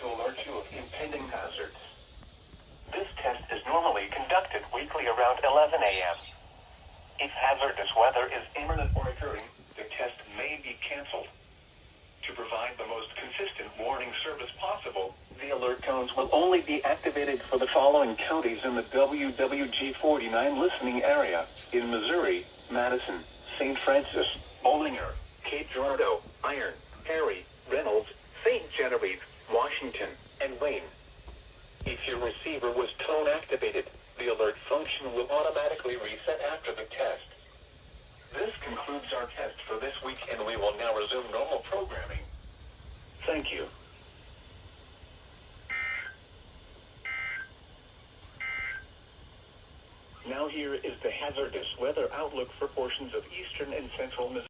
To alert you of impending hazards. This test is normally conducted weekly around 11 a.m. If hazardous weather is imminent or occurring, the test may be canceled. To provide the most consistent warning service possible, the alert tones will only be activated for the following counties in the WWG49 listening area: in Missouri, Madison, St. Francis, Bollinger, Cape Girardeau, Iron, Perry, Reynolds, St. Genevieve, Washington, and Wayne. If your receiver was tone activated, the alert function will automatically reset after the test. This concludes our test for this week, and we will now resume normal programming. Thank you. Now here is the hazardous weather outlook for portions of eastern and central Missouri.